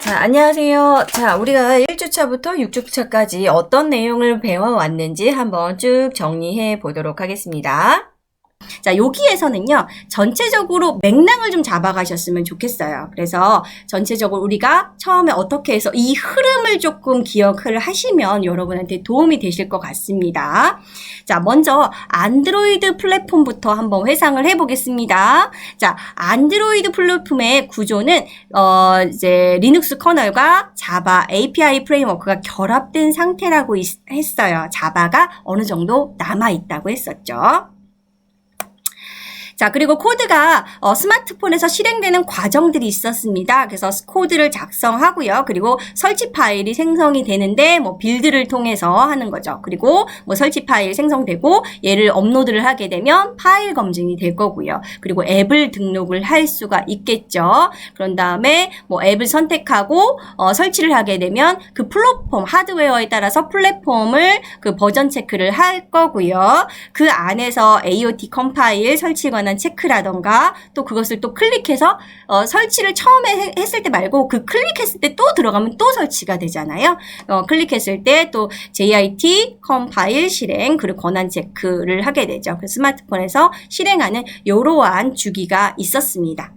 자, 안녕하세요. 자, 우리가 1주차부터 6주차까지 어떤 내용을 배워왔는지 한번 쭉 정리해 보도록 하겠습니다. 자, 여기에서는요, 전체적으로 맥락을 좀 잡아가셨으면 좋겠어요. 그래서 전체적으로 우리가 처음에 어떻게 해서 이 흐름을 조금 기억을 하시면 여러분한테 도움이 되실 것 같습니다. 자, 먼저 안드로이드 플랫폼부터 한번 회상을 해보겠습니다. 자, 안드로이드 플랫폼의 구조는 이제 리눅스 커널과 자바 API 프레임워크가 결합된 상태라고 했어요. 자바가 어느 정도 남아있다고 했었죠. 자, 그리고 코드가 스마트폰에서 실행되는 과정들이 있었습니다. 그래서 코드를 작성하고요. 그리고 설치 파일이 생성이 되는데 빌드를 통해서 하는 거죠. 그리고 설치 파일 생성되고 얘를 업로드를 하게 되면 파일 검증이 될 거고요. 그리고 앱을 등록을 할 수가 있겠죠. 그런 다음에 앱을 선택하고 설치를 하게 되면 그 플랫폼 하드웨어에 따라서 플랫폼을 그 버전 체크를 할 거고요. 그 안에서 AOT 컴파일 설치 관한 체크라던가 또 그것을 또 클릭해서 설치를 처음에 했을 때 말고 그 클릭했을 때 또 들어가면 또 설치가 되잖아요. 클릭했을 때 또 JIT 컴파일 실행 그리고 권한 체크를 하게 되죠. 그 스마트폰에서 실행하는 이러한 주기가 있었습니다.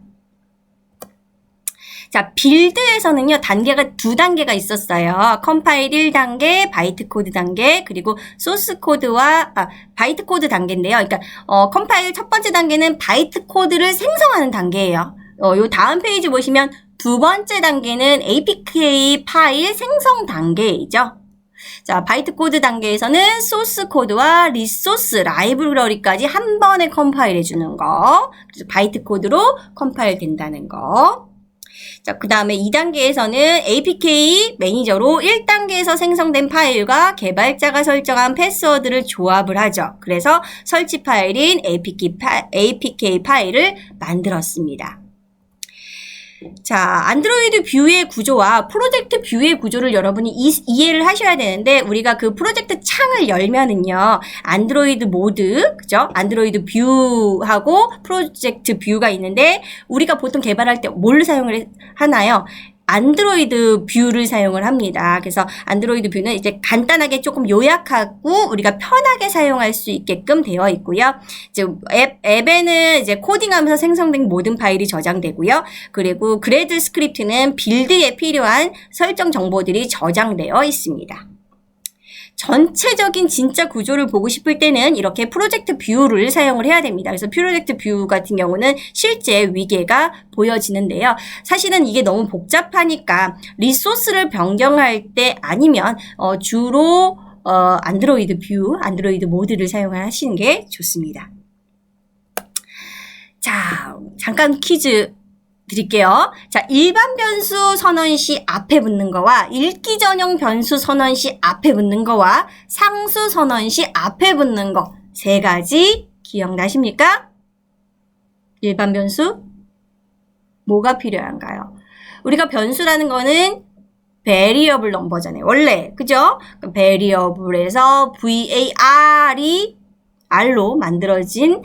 자, 빌드에서는요, 단계가 두 단계가 있었어요. 컴파일 1단계, 바이트 코드 단계, 그리고 소스 코드와, 바이트 코드 단계인데요. 그러니까, 컴파일 첫 번째 단계는 바이트 코드를 생성하는 단계예요. 요 다음 페이지 보시면 두 번째 단계는 APK 파일 생성 단계이죠. 자, 바이트 코드 단계에서는 소스 코드와 리소스 라이브러리까지 한 번에 컴파일 해주는 거. 그래서 바이트 코드로 컴파일 된다는 거. 자, 그 다음에 2단계에서는 APK 매니저로 1단계에서 생성된 파일과 개발자가 설정한 패스워드를 조합을 하죠. 그래서 설치 파일인 APK 파일을 만들었습니다. 자, 안드로이드 뷰의 구조와 프로젝트 뷰의 구조를 여러분이 이해를 하셔야 되는데, 우리가 그 프로젝트 창을 열면은요, 안드로이드 모드, 그죠? 안드로이드 뷰하고 프로젝트 뷰가 있는데, 우리가 보통 개발할 때 뭘 사용을 하나요? 안드로이드 뷰를 사용을 합니다. 그래서 안드로이드 뷰는 이제 간단하게 조금 요약하고 우리가 편하게 사용할 수 있게끔 되어 있고요. 이제 앱에는 이제 코딩하면서 생성된 모든 파일이 저장되고요. 그리고 그래드 스크립트는 빌드에 필요한 설정 정보들이 저장되어 있습니다. 전체적인 진짜 구조를 보고 싶을 때는 이렇게 프로젝트 뷰를 사용을 해야 됩니다. 그래서 프로젝트 뷰 같은 경우는 실제 위계가 보여지는데요. 사실은 이게 너무 복잡하니까 리소스를 변경할 때 아니면 주로 안드로이드 뷰, 안드로이드 모드를 사용하시는 게 좋습니다. 자, 잠깐 퀴즈 드릴게요. 자, 일반 변수 선언 시 앞에 붙는 거와 읽기 전용 변수 선언 시 앞에 붙는 거와 상수 선언 시 앞에 붙는 거 세 가지 기억나십니까? 일반 변수? 뭐가 필요한가요? 우리가 변수라는 거는 variable 넘버잖아요. 원래, 그죠? variable에서 var이 r로 만들어진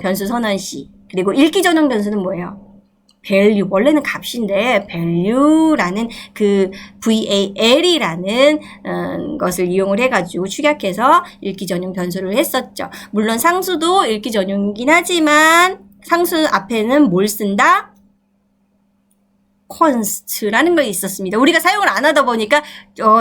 변수 선언 시. 그리고 읽기 전용 변수는 뭐예요? value, 원래는 값인데 value라는 그 val이라는 것을 이용을 해가지고 축약해서 읽기 전용 변수를 했었죠. 물론 상수도 읽기 전용이긴 하지만 상수 앞에는 뭘 쓴다? const라는 거 있었습니다. 우리가 사용을 안 하다 보니까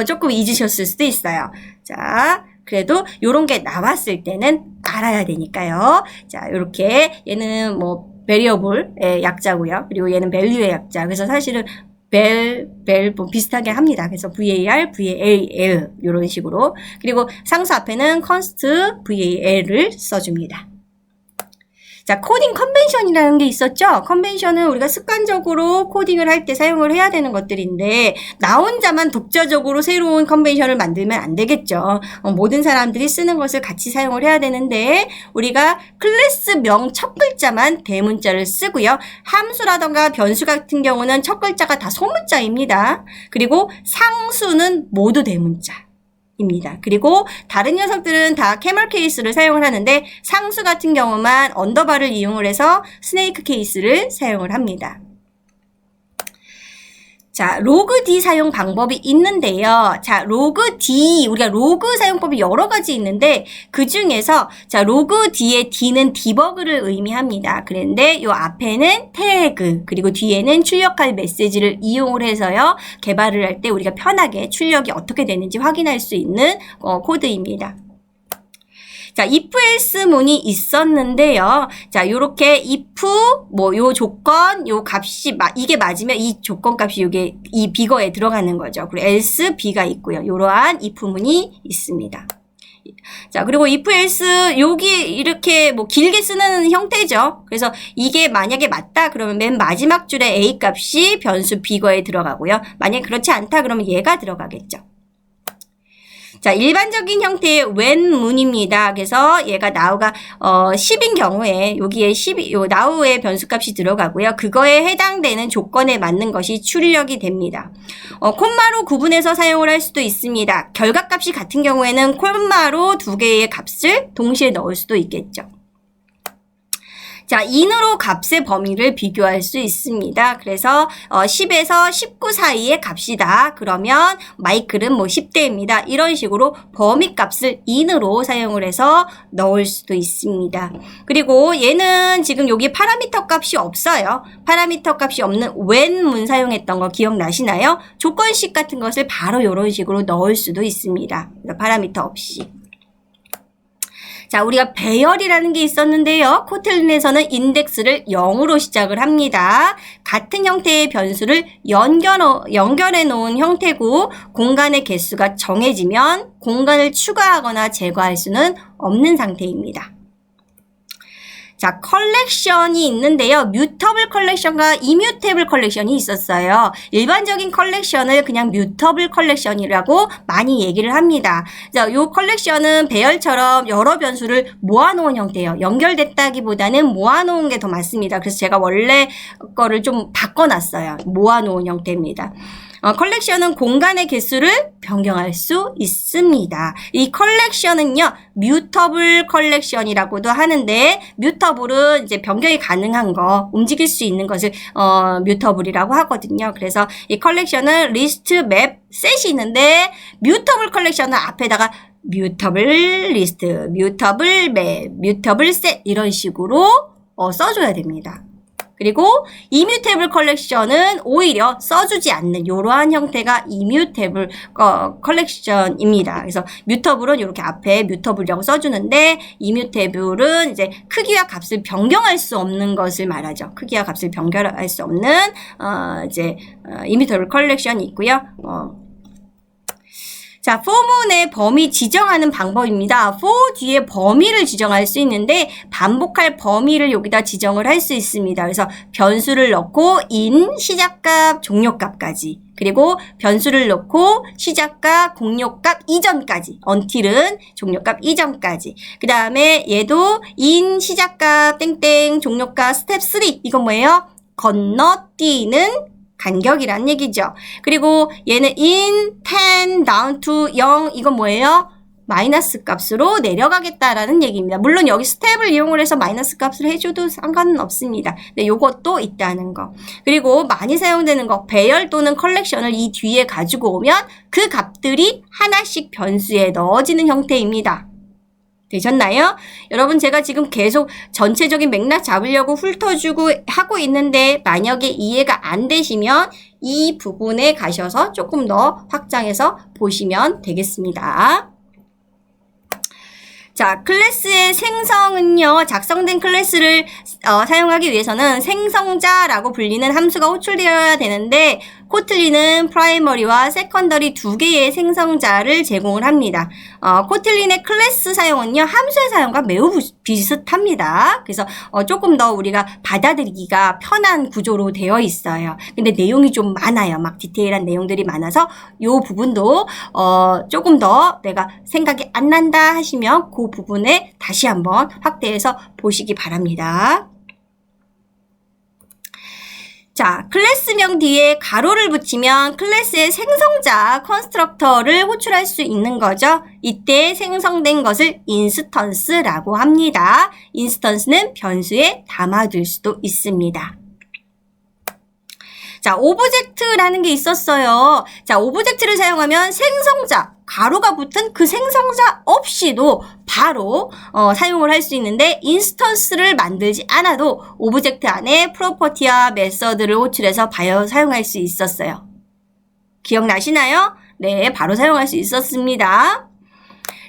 조금 잊으셨을 수도 있어요. 자, 그래도 요런 게 나왔을 때는 알아야 되니까요. 자, 요렇게 얘는 variable의 약자고요. 그리고 얘는 value의 약자. 그래서 사실은 비슷하게 합니다. 그래서 var, val 이런 식으로. 그리고 상수 앞에는 const, val을 써줍니다. 자, 코딩 컨벤션이라는 게 있었죠? 컨벤션은 우리가 습관적으로 코딩을 할 때 사용을 해야 되는 것들인데, 나 혼자만 독자적으로 새로운 컨벤션을 만들면 안 되겠죠. 모든 사람들이 쓰는 것을 같이 사용을 해야 되는데, 우리가 클래스명 첫 글자만 대문자를 쓰고요. 함수라던가 변수 같은 경우는 첫 글자가 다 소문자입니다. 그리고 상수는 모두 대문자. 입니다. 그리고 다른 녀석들은 다 캐멀 케이스를 사용을 하는데 상수 같은 경우만 언더바를 이용을 해서 스네이크 케이스를 사용을 합니다. 자, 로그 D 사용 방법이 있는데요. 자, 로그 D, 우리가 로그 사용법이 여러 가지 있는데 그 중에서 자, 로그 D의 D는 디버그를 의미합니다. 그런데 요 앞에는 태그, 그리고 뒤에는 출력할 메시지를 이용을 해서요. 개발을 할 때 우리가 편하게 출력이 어떻게 되는지 확인할 수 있는 코드입니다. 자, if else 문이 있었는데요. 자, 요렇게 if 요 조건, 요 값이 이게 맞으면 이 조건 값이 요게 이 비거에 들어가는 거죠. 그리고 else b가 있고요. 요러한 if 문이 있습니다. 자, 그리고 if else 여기 이렇게 길게 쓰는 형태죠. 그래서 이게 만약에 맞다 그러면 맨 마지막 줄에 a 값이 변수 비거에 들어가고요. 만약에 그렇지 않다 그러면 얘가 들어가겠죠. 자, 일반적인 형태의 when 문입니다. 그래서 얘가 now가 10인 경우에 여기에 10, 요 now의 변수값이 들어가고요. 그거에 해당되는 조건에 맞는 것이 출력이 됩니다. 콤마로 구분해서 사용을 할 수도 있습니다. 결과값이 같은 경우에는 콤마로 두 개의 값을 동시에 넣을 수도 있겠죠. 자, in으로 값의 범위를 비교할 수 있습니다. 그래서 10에서 19 사이의 값이다. 그러면 마이클은 10대입니다. 이런 식으로 범위 값을 in으로 사용을 해서 넣을 수도 있습니다. 그리고 얘는 지금 여기 파라미터 값이 없어요. 파라미터 값이 없는 when 문 사용했던 거 기억나시나요? 조건식 같은 것을 바로 이런 식으로 넣을 수도 있습니다. 파라미터 없이. 자, 우리가 배열이라는 게 있었는데요. 코틀린에서는 인덱스를 0으로 시작을 합니다. 같은 형태의 변수를 연결해 놓은 형태고 공간의 개수가 정해지면 공간을 추가하거나 제거할 수는 없는 상태입니다. 자, 컬렉션이 있는데요. 뮤터블 컬렉션과 이뮤테블 컬렉션이 있었어요. 일반적인 컬렉션을 그냥 뮤터블 컬렉션이라고 많이 얘기를 합니다. 자, 요 컬렉션은 배열처럼 여러 변수를 모아놓은 형태예요. 연결됐다기보다는 모아놓은 게 더 맞습니다. 그래서 제가 원래 거를 좀 바꿔놨어요. 모아놓은 형태입니다. 컬렉션은 공간의 개수를 변경할 수 있습니다. 이 컬렉션은요, 뮤터블 컬렉션이라고도 하는데, 뮤터블은 이제 변경이 가능한 거, 움직일 수 있는 것을, 뮤터블이라고 하거든요. 그래서 이 컬렉션은 리스트, 맵, 셋이 있는데, 뮤터블 컬렉션은 앞에다가 뮤터블 리스트, 뮤터블 맵, 뮤터블 셋, 이런 식으로 써줘야 됩니다. 그리고 이뮤테이블 컬렉션은 오히려 써주지 않는 이러한 형태가 이뮤테이블 컬렉션입니다. 그래서 뮤터블은 이렇게 앞에 뮤터블이라고 써주는데 이뮤테이블은 이제 크기와 값을 변경할 수 없는 것을 말하죠. 크기와 값을 변경할 수 없는 이뮤테이블 컬렉션이 있고요. 자, for문의 범위 지정하는 방법입니다. for 뒤에 범위를 지정할 수 있는데 반복할 범위를 여기다 지정을 할 수 있습니다. 그래서 변수를 넣고 in 시작값, 종료값까지, 그리고 변수를 넣고 시작값, 공료값 이전까지, until은 종료값 이전까지. 그 다음에 얘도 in 시작값, 땡땡, 종료값, 스텝 3. 이건 뭐예요? 건너뛰는 간격이란 얘기죠. 그리고 얘는 in 10 down to 0 이건 뭐예요? 마이너스 값으로 내려가겠다라는 얘기입니다. 물론 여기 스텝을 이용을 해서 마이너스 값을 해줘도 상관은 없습니다. 근데 요것도 있다는 거. 그리고 많이 사용되는 거, 배열 또는 컬렉션을 이 뒤에 가지고 오면 그 값들이 하나씩 변수에 넣어지는 형태입니다. 되셨나요? 여러분, 제가 지금 계속 전체적인 맥락 잡으려고 훑어주고 하고 있는데 만약에 이해가 안 되시면 이 부분에 가셔서 조금 더 확장해서 보시면 되겠습니다. 자, 클래스의 생성은요, 작성된 클래스를 사용하기 위해서는 생성자라고 불리는 함수가 호출되어야 되는데 코틀린은 프라이머리와 세컨더리 두 개의 생성자를 제공을 합니다. 코틀린의 클래스 사용은요, 함수의 사용과 매우 비슷합니다. 그래서 조금 더 우리가 받아들이기가 편한 구조로 되어 있어요. 근데 내용이 좀 많아요. 막 디테일한 내용들이 많아서 이 부분도 조금 더 내가 생각이 안 난다 하시면 그 부분에 다시 한번 확대해서 보시기 바랍니다. 자, 클래스명 뒤에 가로를 붙이면 클래스의 생성자 컨스트럭터를 호출할 수 있는 거죠. 이때 생성된 것을 인스턴스라고 합니다. 인스턴스는 변수에 담아둘 수도 있습니다. 자, 오브젝트라는 게 있었어요. 자, 오브젝트를 사용하면 생성자, 가로가 붙은 그 생성자 없이도 바로 사용을 할 수 있는데 인스턴스를 만들지 않아도 오브젝트 안에 프로퍼티와 메서드를 호출해서 바로 사용할 수 있었어요. 기억나시나요? 네, 바로 사용할 수 있었습니다.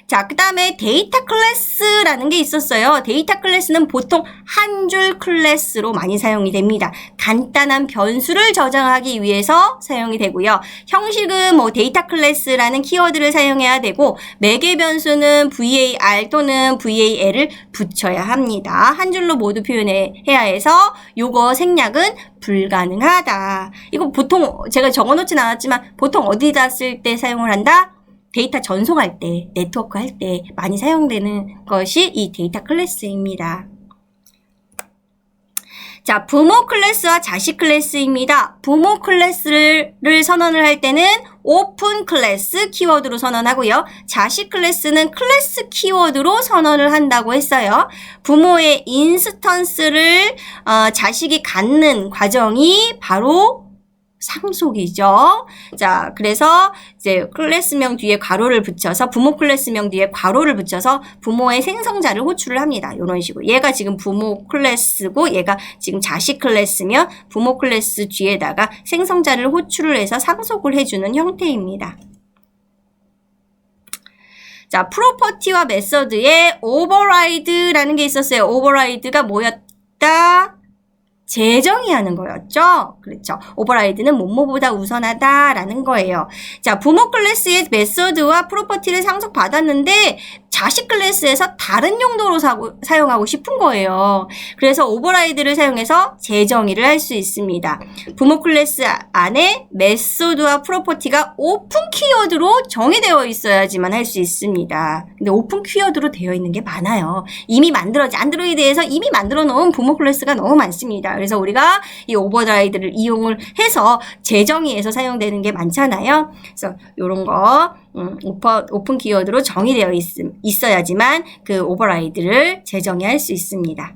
자, 그 다음에 데이터 클래스라는 게 있었어요. 데이터 클래스는 보통 한 줄 클래스로 많이 사용이 됩니다. 간단한 변수를 저장하기 위해서 사용이 되고요. 형식은 뭐 데이터 클래스라는 키워드를 사용해야 되고 매개 변수는 var 또는 val을 붙여야 합니다. 한 줄로 모두 표현해야 해서 요거 생략은 불가능하다. 이거 보통 제가 적어놓진 않았지만 보통 어디다 쓸 때 사용을 한다? 데이터 전송할 때, 네트워크 할 때 많이 사용되는 것이 이 데이터 클래스입니다. 자, 부모 클래스와 자식 클래스입니다. 부모 클래스를 선언을 할 때는 오픈 클래스 키워드로 선언하고요. 자식 클래스는 클래스 키워드로 선언을 한다고 했어요. 부모의 인스턴스를 자식이 갖는 과정이 바로 상속이죠. 자, 그래서 이제 클래스명 뒤에 괄호를 붙여서 부모 클래스명 뒤에 괄호를 붙여서 부모의 생성자를 호출을 합니다. 이런 식으로. 얘가 지금 부모 클래스고 얘가 지금 자식 클래스면 부모 클래스 뒤에다가 생성자를 호출을 해서 상속을 해주는 형태입니다. 자, 프로퍼티와 메서드에 오버라이드라는 게 있었어요. 오버라이드가 뭐였다? 재정의 하는 거였죠. 그렇죠. 오버라이드는 뭐뭐보다 우선하다라는 거예요. 자, 부모 클래스의 메서드와 프로퍼티를 상속받았는데 자식 클래스에서 다른 용도로 사용하고 싶은 거예요. 그래서 오버라이드를 사용해서 재정의를 할 수 있습니다. 부모 클래스 안에 메소드와 프로퍼티가 오픈 키워드로 정의되어 있어야지만 할 수 있습니다. 근데 오픈 키워드로 되어 있는 게 많아요. 이미 안드로이드에서 이미 만들어 놓은 부모 클래스가 너무 많습니다. 그래서 우리가 이 오버라이드를 이용을 해서 재정의에서 사용되는 게 많잖아요. 그래서 이런 거 오픈 키워드로 정의되어 있어야지만 그 오버라이드를 재정의할 수 있습니다.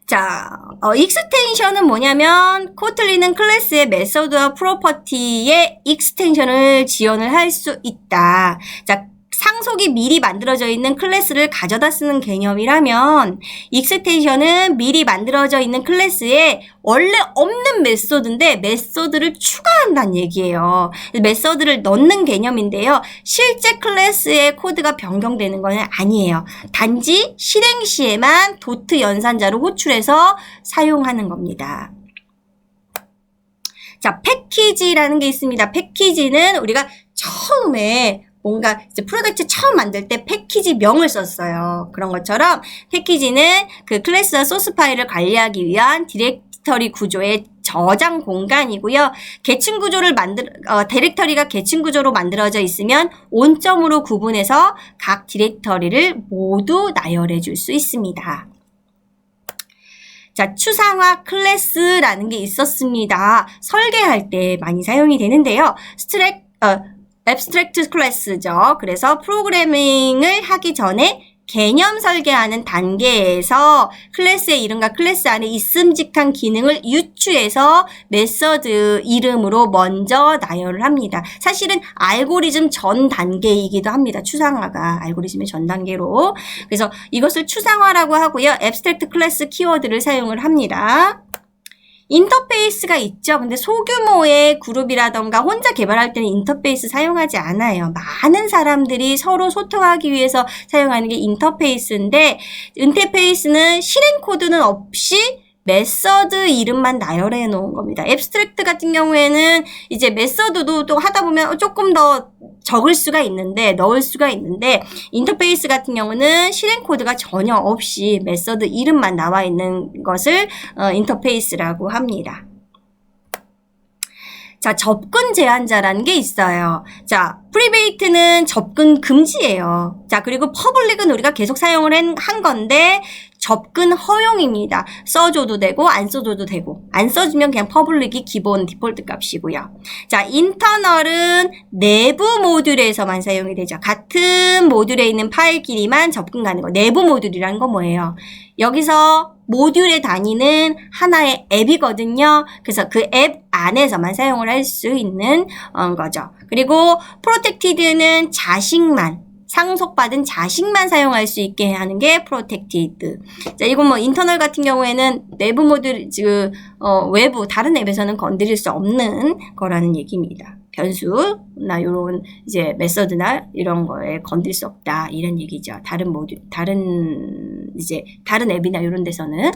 자, 익스텐션은 뭐냐면 코틀린은 클래스의 메소드와 프로퍼티의 익스텐션을 지원을 할 수 있다. 자, 상속이 미리 만들어져 있는 클래스를 가져다 쓰는 개념이라면 익스텐션은 미리 만들어져 있는 클래스에 원래 없는 메소드인데 메소드를 추가한다는 얘기예요. 메소드를 넣는 개념인데요. 실제 클래스의 코드가 변경되는 건 아니에요. 단지 실행 시에만 도트 연산자로 호출해서 사용하는 겁니다. 자, 패키지라는 게 있습니다. 패키지는 우리가 처음에 뭔가 이제 프로덕트 처음 만들 때 패키지 명을 썼어요. 그런 것처럼 패키지는 그 클래스와 소스 파일을 관리하기 위한 디렉터리 구조의 저장 공간이고요. 계층 구조를 디렉터리가 계층 구조로 만들어져 있으면 온점으로 구분해서 각 디렉터리를 모두 나열해 줄 수 있습니다. 자, 추상화 클래스라는 게 있었습니다. 설계할 때 많이 사용이 되는데요. 앱스트랙트 클래스죠. 그래서 프로그래밍을 하기 전에 개념 설계하는 단계에서 클래스의 이름과 클래스 안에 있음직한 기능을 유추해서 메서드 이름으로 먼저 나열을 합니다. 사실은 알고리즘 전 단계이기도 합니다. 추상화가 알고리즘의 전 단계로. 그래서 이것을 추상화라고 하고요. 앱스트랙트 클래스 키워드를 사용을 합니다. 인터페이스가 있죠. 근데 소규모의 그룹이라던가 혼자 개발할 때는 인터페이스 사용하지 않아요. 많은 사람들이 서로 소통하기 위해서 사용하는 게 인터페이스인데 인터페이스는 실행 코드는 없이 메서드 이름만 나열해 놓은 겁니다. 앱스트랙트 같은 경우에는 이제 메서드도 또 하다 보면 조금 더 적을 수가 있는데 넣을 수가 있는데 인터페이스 같은 경우는 실행 코드가 전혀 없이 메서드 이름만 나와 있는 것을 인터페이스라고 합니다. 자, 접근 제한자라는 게 있어요. 자, 프리베이트는 접근 금지예요. 자, 그리고 퍼블릭은 우리가 계속 사용을 한 건데 접근 허용입니다. 써줘도 되고 안 써줘도 되고 안 써주면 그냥 퍼블릭이 기본 디폴트 값이고요. 자, 인터널은 내부 모듈에서만 사용이 되죠. 같은 모듈에 있는 파일끼리만 접근 가능한 거. 내부 모듈이라는 건 뭐예요? 여기서 모듈의 단위는 하나의 앱이거든요. 그래서 그 앱 안에서만 사용을 할 수 있는 거죠. 그리고 프로텍티드는 자식만, 상속받은 자식만 사용할 수 있게 하는 게 프로텍티드. 자, 이건 뭐 인터널 같은 경우에는 내부 모듈, 외부 다른 앱에서는 건드릴 수 없는 거라는 얘기입니다. 변수나 요런 이제 메서드나 이런 거에 건들 수 없다 이런 얘기죠. 다른 모듈, 다른 앱이나 이런 데서는.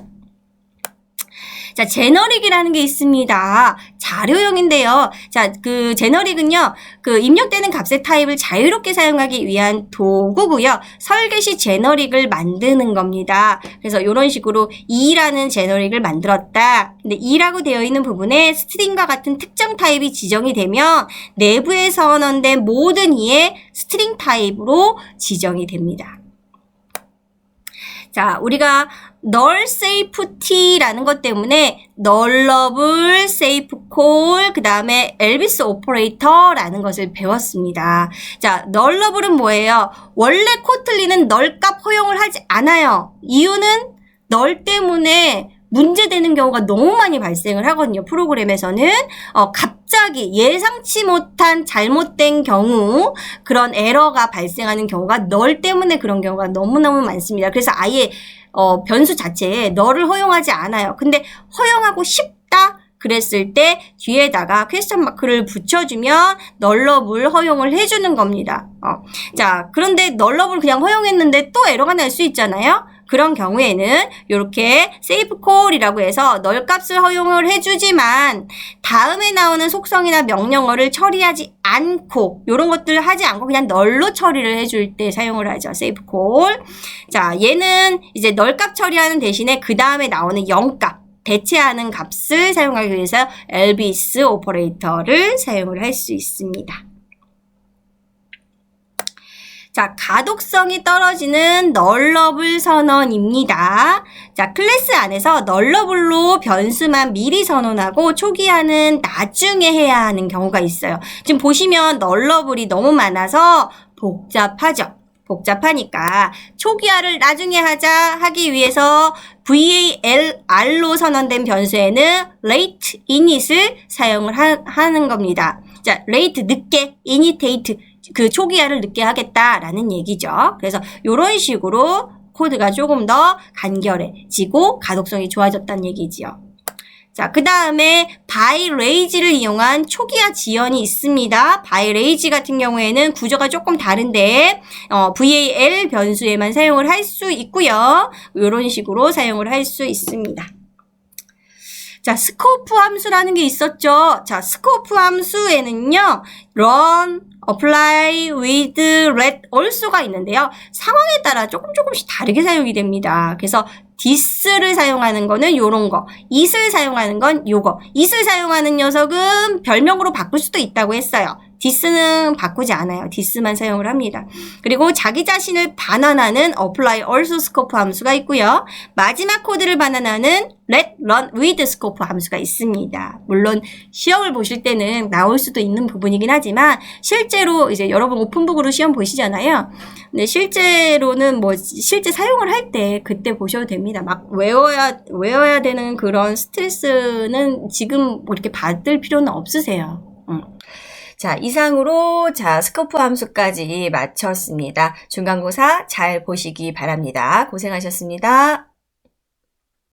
자, 제너릭이라는 게 있습니다. 자료용인데요. 자, 그 제너릭은요, 그 입력되는 값의 타입을 자유롭게 사용하기 위한 도구고요. 설계 시 제너릭을 만드는 겁니다. 그래서 이런 식으로 2라는 제너릭을 만들었다. 근데 2라고 되어 있는 부분에 스트링과 같은 특정 타입이 지정이 되면 내부에 선언된 모든 2의 스트링 타입으로 지정이 됩니다. 자, 우리가 null safety라는 것 때문에 nullable, safeCall, 그 다음에 elvis operator라는 것을 배웠습니다. 자, nullable은 뭐예요? 원래 코틀린은 null 값 허용을 하지 않아요. 이유는 null 때문에 문제되는 경우가 너무 많이 발생을 하거든요. 프로그램에서는 갑자기 예상치 못한 잘못된 경우, 그런 에러가 발생하는 경우가 null 때문에 그런 경우가 너무너무 많습니다. 그래서 아예 변수 자체에 null을 허용하지 않아요. 근데 허용하고 싶다 그랬을 때 뒤에다가 퀘스천 마크를 붙여주면 nullable 허용을 해주는 겁니다. 자, 그런데 nullable 그냥 허용했는데 또 에러가 날 수 있잖아요. 그런 경우에는 이렇게 save call이라고 해서 null 값을 허용을 해주지만 다음에 나오는 속성이나 명령어를 처리하지 않고 이런 것들을 하지 않고 그냥 null로 처리를 해줄 때 사용을 하죠. save call. 자, 얘는 이제 null 값 처리하는 대신에 그 다음에 나오는 0값 대체하는 값을 사용하기 위해서 elvis 오퍼레이터를 사용을 할 수 있습니다. 자, 가독성이 떨어지는 nullable 선언입니다. 자, 클래스 안에서 nullable로 변수만 미리 선언하고 초기화는 나중에 해야 하는 경우가 있어요. 지금 보시면 nullable이 너무 많아서 복잡하죠. 복잡하니까 초기화를 나중에 하기 위해서 VALR로 선언된 변수에는 late init을 사용을 하는 겁니다. 자, late 늦게, initiate 그 초기화를 늦게 하겠다라는 얘기죠. 그래서 이런 식으로 코드가 조금 더 간결해지고 가독성이 좋아졌다는 얘기지요. 자, 그 다음에 by raise를 이용한 초기화 지연이 있습니다. by raise 같은 경우에는 구조가 조금 다른데 VAL 변수에만 사용을 할 수 있고요. 이런 식으로 사용을 할 수 있습니다. 자, 스코프 함수라는 게 있었죠. 자, 스코프 함수에는요, run, apply, with, let, also가 있는데요. 상황에 따라 조금씩 다르게 사용이 됩니다. 그래서 this를 사용하는 거는 요런 거, it을 사용하는 건 요거. it을 사용하는 녀석은 별명으로 바꿀 수도 있다고 했어요. this는 바꾸지 않아요. this만 사용을 합니다. 그리고 자기 자신을 반환하는 apply also scope 함수가 있고요. 마지막 코드를 반환하는 let run with scope 함수가 있습니다. 물론 시험을 보실 때는 나올 수도 있는 부분이긴 하지만 실제로 이제 여러분 오픈북으로 시험 보시잖아요. 근데 실제로는 실제 사용을 할 때 그때 보셔도 됩니다. 막 외워야 되는 그런 스트레스는 지금 이렇게 받을 필요는 없으세요. 자, 이상으로 스코프 함수까지 마쳤습니다. 중간고사 잘 보시기 바랍니다. 고생하셨습니다.